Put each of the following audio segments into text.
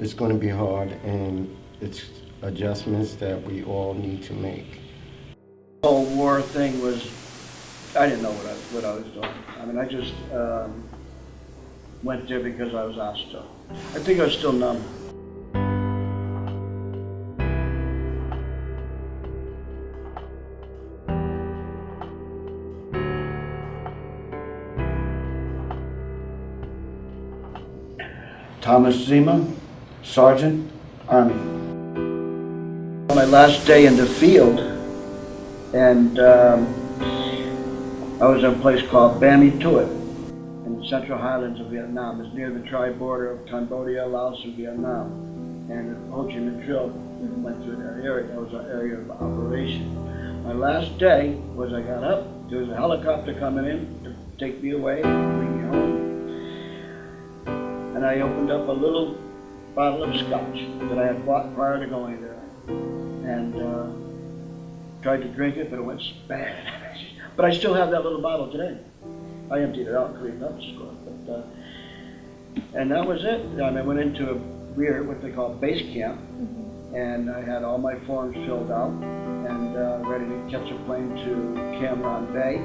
it's going to be hard, and it's adjustments that we all need to make. The whole war thing was, I didn't know what I was doing. I mean, I just went there because I was asked to. I think I was still numb. Thomas Zima, Sergeant, Army. My last day in the field, and I was in a place called Bami Tuat in the Central Highlands of Vietnam. It's near the tri-border of Cambodia, Laos, and Vietnam. And the Ho Chi Minh Trail went through that area. That was our area of operation. My last day was I got up, there was a helicopter coming in to take me away, bring me home. And I opened up a little bottle of scotch that I had bought prior to going there. And tried to drink it, but it went bad. But I still have that little bottle today. I emptied it out and cleaned it up, of course. But, and that was it. I mean, I went into a rear, what they call base camp, and I had all my forms filled out and ready to catch a plane to Cam Ranh Bay.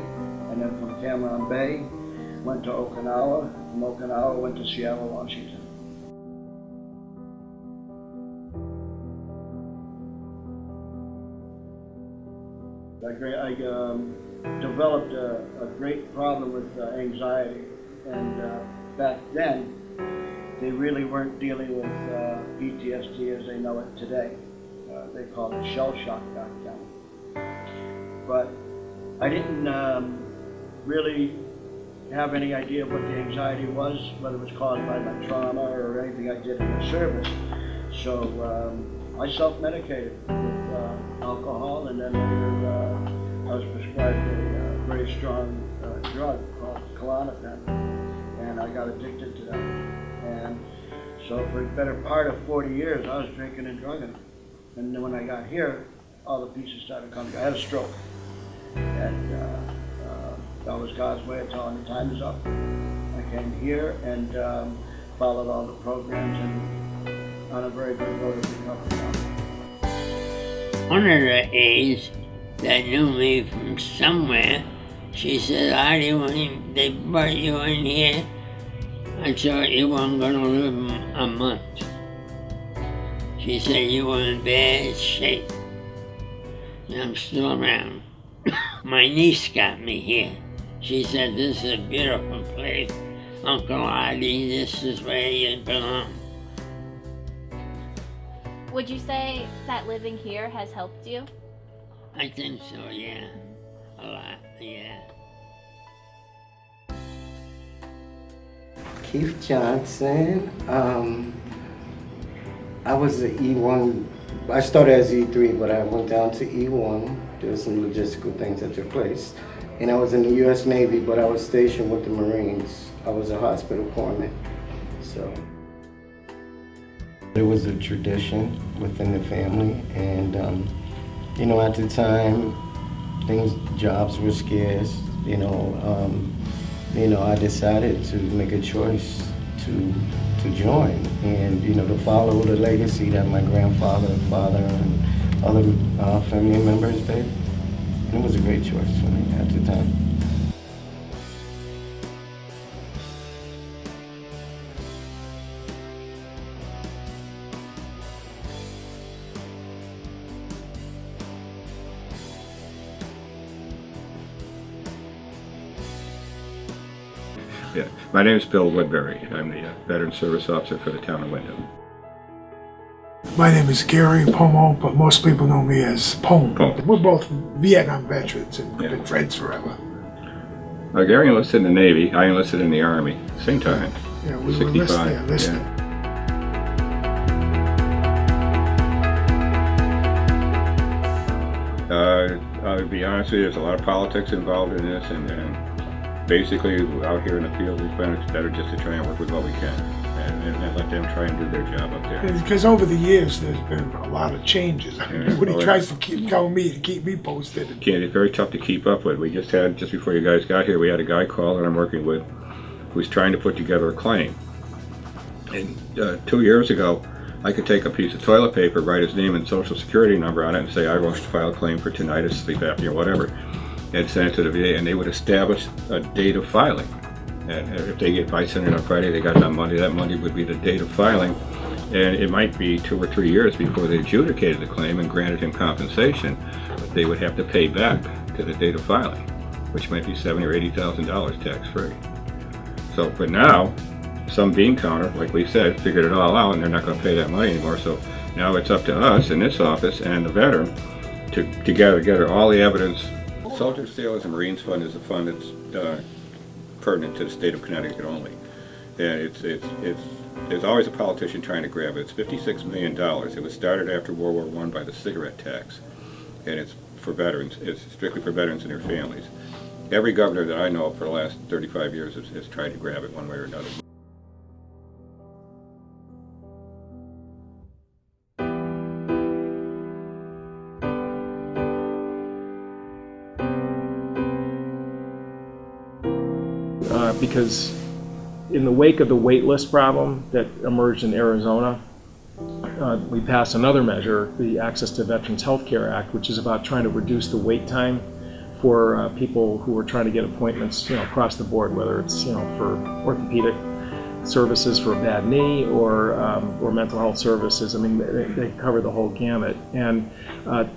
And then from Cam Ranh Bay, went to Okinawa. From Okinawa, went to Seattle, Washington. I developed a great problem with anxiety, and back then they really weren't dealing with PTSD as they know it today. They called it shell shock back then. But I didn't really have any idea what the anxiety was, whether it was caused by my trauma or anything I did in the service. So I self-medicated with alcohol, and then later I was prescribed a very strong drug called Klonopin, and I got addicted to that. And so for the better part of 40 years, I was drinking and drugging. And then when I got here, all the pieces started coming. I had a stroke, and that was God's way of telling me time is up. I came here and followed all the programs, and on a very good road of recovery now. One of the aides that knew me from somewhere, she said, Artie, when they brought you in here, I thought you weren't going to live a month. She said you were in bad shape. And I'm still around. My niece got me here. She said, this is a beautiful place. Uncle Artie, this is where you belong. Would you say that living here has helped you? I think so, yeah. A lot, yeah. Keith Johnson. I was an E1. I started as E3, but I went down to E1. There were some logistical things that took place. And I was in the U.S. Navy, but I was stationed with the Marines. I was a hospital corpsman. So it was a tradition within the family. And, you know, at the time, jobs were scarce. I decided to make a choice to join and, to follow the legacy that my grandfather, father, and other family members did. And it was a great choice for me at the time. Yeah, my name is Bill Woodbury. I'm the Veteran Service Officer for the town of Wyndham. My name is Gary Pomo, but most people know me as Pome. We're both Vietnam veterans and we've been friends forever. Gary enlisted in the Navy. I enlisted in the Army. Same time. Yeah, we 65. were enlisted. I'll be honest with you, there's a lot of politics involved in this, and basically out here in the field we find it's better just to try and work with what we can and let them try and do their job up there. Because over the years there's been a lot of changes. Everybody tries to tell me to keep me posted. It's very tough to keep up with. We just before you guys got here, we had a guy call that I'm working with who's trying to put together a claim. And 2 years ago, I could take a piece of toilet paper, write his name and social security number on it, and say, I wish to file a claim for tinnitus, sleep apnea, whatever, and send it to the VA, and they would establish a date of filing. And if I send it on Friday, they got it on Monday, that Monday would be the date of filing. And it might be 2 or 3 years before they adjudicated the claim and granted him compensation, but they would have to pay back to the date of filing, which might be $70,000 or $80,000 tax-free. So, but now, some bean counter, like we said, figured it all out, and they're not going to pay that money anymore. So now it's up to us in this office and the veteran to gather together all the evidence. Soldiers, Sailors, and Marines Fund is a fund that's pertinent to the state of Connecticut only, and there's always a politician trying to grab it. It's $56 million. It was started after World War I by the cigarette tax, and it's for veterans. It's strictly for veterans and their families. Every governor that I know of for the last 35 years has tried to grab it one way or another. Because in the wake of the wait list problem that emerged in Arizona, we passed another measure, the Access to Veterans Healthcare Act, which is about trying to reduce the wait time for people who are trying to get appointments, across the board, whether it's, for orthopedic services for a bad knee or mental health services. I mean, they cover the whole gamut. And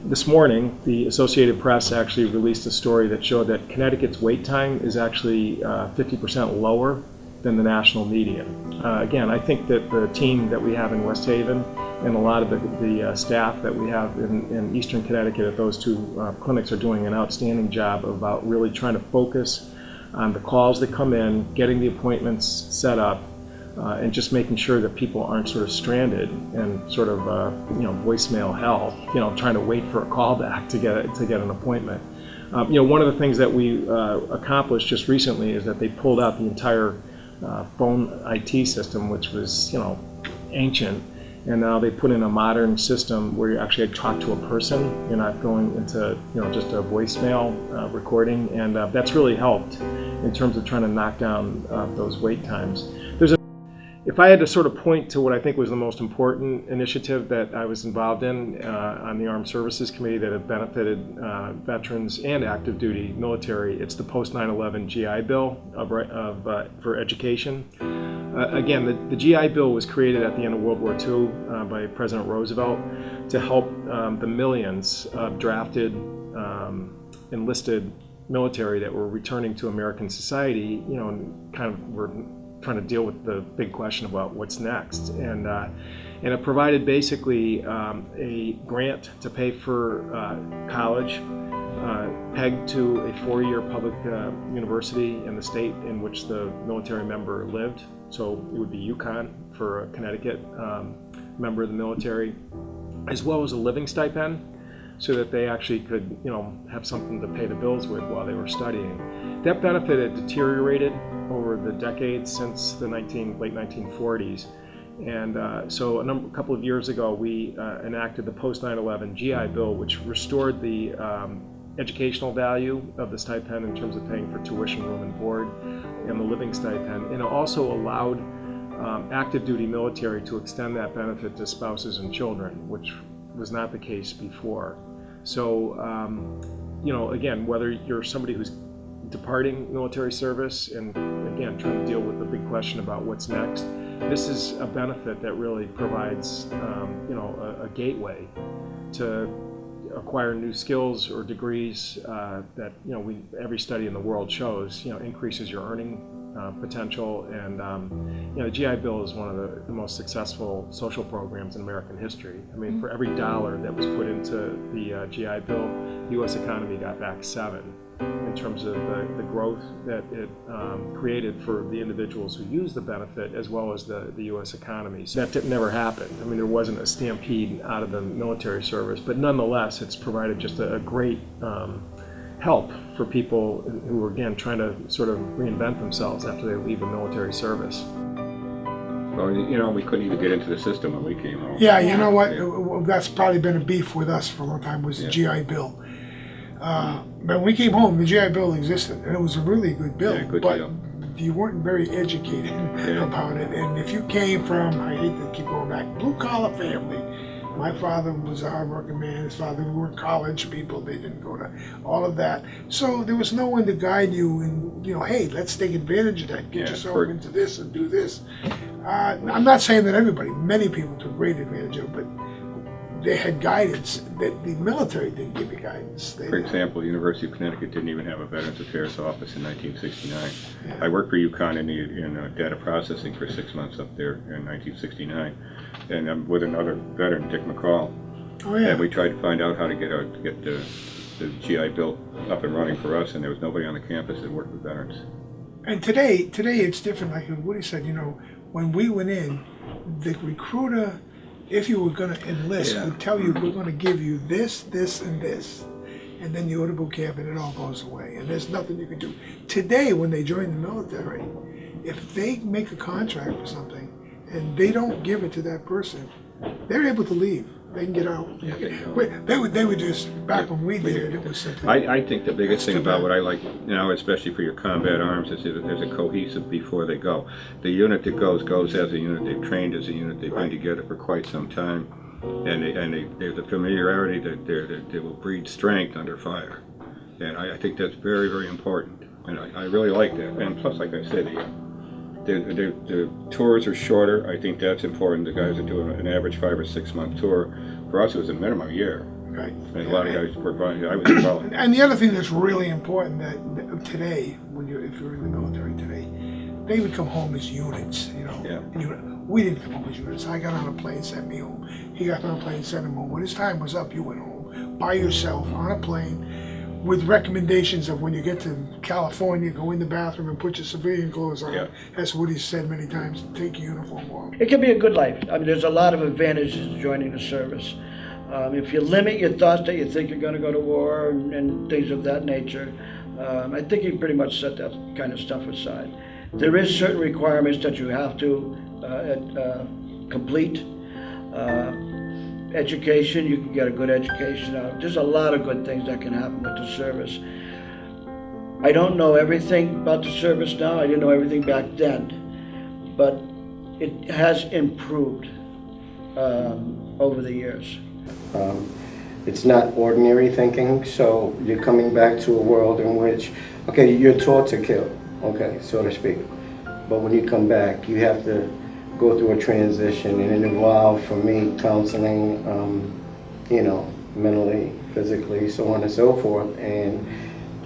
this morning, the Associated Press actually released a story that showed that Connecticut's wait time is actually 50% lower than the national median. Again, I think that the team that we have in West Haven and a lot of the staff that we have in Eastern Connecticut at those two clinics are doing an outstanding job about really trying to focus on the calls that come in, getting the appointments set up, and just making sure that people aren't sort of stranded in sort of voicemail hell, trying to wait for a call back to get an appointment. One of the things that we accomplished just recently is that they pulled out the entire phone IT system, which was ancient, and now they put in a modern system where you actually talk to a person. You're not going into just a voicemail recording, and that's really helped in terms of trying to knock down those wait times. If I had to sort of point to what I think was the most important initiative that I was involved in on the Armed Services Committee that have benefited veterans and active duty military, it's the post 9/11 GI Bill for education. Again, the GI Bill was created at the end of World War II by President Roosevelt to help the millions of drafted, enlisted military that were returning to American society, and kind of were trying to deal with the big question about what's next. And it provided basically a grant to pay for college, pegged to a 4-year public university in the state in which the military member lived. So it would be UConn for a Connecticut member of the military, as well as a living stipend, so that they actually could, have something to pay the bills with while they were studying. That benefit had deteriorated over the decades since the late 1940s. And so a couple of years ago, we enacted the post 9/11 GI Bill, which restored the educational value of the stipend in terms of paying for tuition, room and board, and the living stipend. And it also allowed active duty military to extend that benefit to spouses and children, which was not the case before. So, again, whether you're somebody who's departing military service and, again, trying to deal with the big question about what's next, this is a benefit that really provides, a gateway to acquire new skills or degrees that, every study in the world shows, increases your earning potential. And the GI Bill is one of the most successful social programs in American history. I mean, for every dollar that was put into the GI Bill, the U.S. economy got back 7 in terms of the growth that it created for the individuals who use the benefit, as well as the U.S. economy. So that never happened. I mean, there wasn't a stampede out of the military service, but nonetheless, it's provided just a great help for people who are, again, trying to sort of reinvent themselves after they leave the military service. Well, we couldn't even get into the system when we came home. Yeah, you know what? That's probably been a beef with us for a long time, was the GI Bill. But when we came home, the GI Bill existed, and it was a really good bill. Yeah, good but deal. you weren't very educated about it. And if you came from, I hate to keep going back, blue collar family. My father was a hardworking man. His father were college people. They didn't go to all of that. So there was no one to guide you and, hey, let's take advantage of that. Get yourself into this and do this. I'm not saying that everybody, many people took great advantage of it, but they had guidance that the military didn't give you guidance. For example, the University of Connecticut didn't even have a Veterans Affairs office in 1969. I worked for UConn in data processing for 6 months up there in 1969, and I'm with another veteran, Dick McCall. Oh, yeah. And we tried to find out how to get the GI Bill up and running for us, and there was nobody on the campus that worked with veterans. And today it's different. Like Woody said, when we went in, the recruiter, if you were going to enlist, would tell you, we're going to give you this, this, and this. And then you go to boot camp and it all goes away. And there's nothing you can do. Today, when they join the military, if they make a contract for something and they don't give it to that person, they're able to leave. They can get out. They would just, back when we did it, it was something. I think the biggest thing about what I like now, especially for your combat arms, is that there's a cohesive before they go. The unit that goes as a unit. They've trained as a unit. They've been together for quite some time, and there's a familiarity that they will breed strength under fire, and I think that's very, very important, and I really like that. And plus, like I said, the tours are shorter. I think that's important. The guys are doing an average 5 or 6 month tour. For us, it was a minimum year. Right. And a lot of guys were going. I was involved. And the other thing that's really important that today, if you're in the military today, they would come home as units. Yeah. We didn't come home as units. I got on a plane, sent me home. He got on a plane, sent him home. When his time was up, you went home by yourself on a plane, with recommendations of when you get to California, go in the bathroom and put your civilian clothes on. Yeah. As Woody said many times, take your uniform off. It can be a good life. I mean, there's a lot of advantages to joining the service. If you limit your thoughts that you think you're going to go to war and things of that nature, I think you pretty much set that kind of stuff aside. There is certain requirements that you have to complete. Education, you can get a good education out. There's a lot of good things that can happen with the service. I don't know everything about the service now. I didn't know everything back then, but it has improved over the years. It's not ordinary thinking, so you're coming back to a world in which, okay, you're taught to kill, okay, so to speak. But when you come back, you have to go through a transition, and it involved, for me, counseling, mentally, physically, so on and so forth, and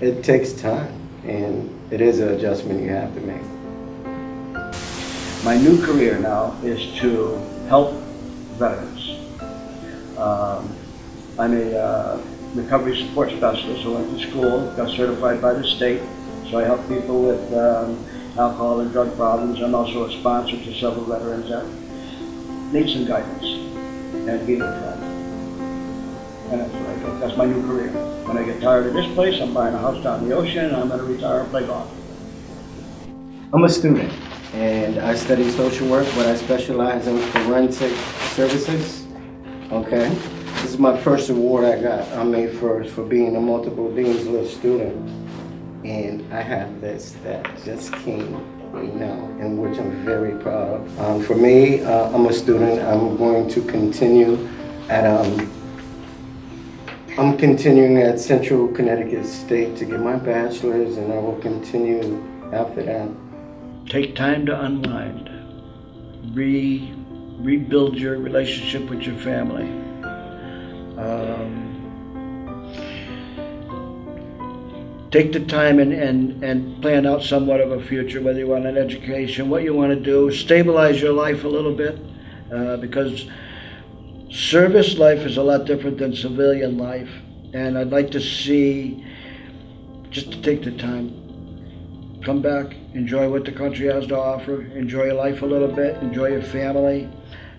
it takes time, and it is an adjustment you have to make. My new career now is to help veterans. I'm a recovery support specialist who went to school, got certified by the state, so I help people with alcohol and drug problems. I'm also a sponsor to several veterans that need some guidance and be their friend. And that's what I do. That's my new career. When I get tired of this place, I'm buying a house down the ocean and I'm going to retire and play golf. I'm a student, and I study social work, but I specialize in forensic services, okay? This is my first award I got. I made first for being a multiple Dean's List student. And I have this that just came, and which I'm very proud of. For me, I'm a student. I'm going to continue I'm continuing at Central Connecticut State to get my bachelor's, and I will continue after that. Take time to unwind. Rebuild your relationship with your family. Take the time and plan out somewhat of a future, whether you want an education, what you want to do. Stabilize your life a little bit, because service life is a lot different than civilian life. And I'd like to see, just to take the time, come back, enjoy what the country has to offer, enjoy your life a little bit, enjoy your family,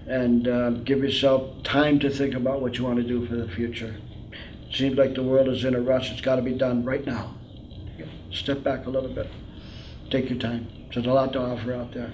and give yourself time to think about what you want to do for the future. It seems like the world is in a rush. It's got to be done right now. Step back a little bit. Take your time. There's a lot to offer out there.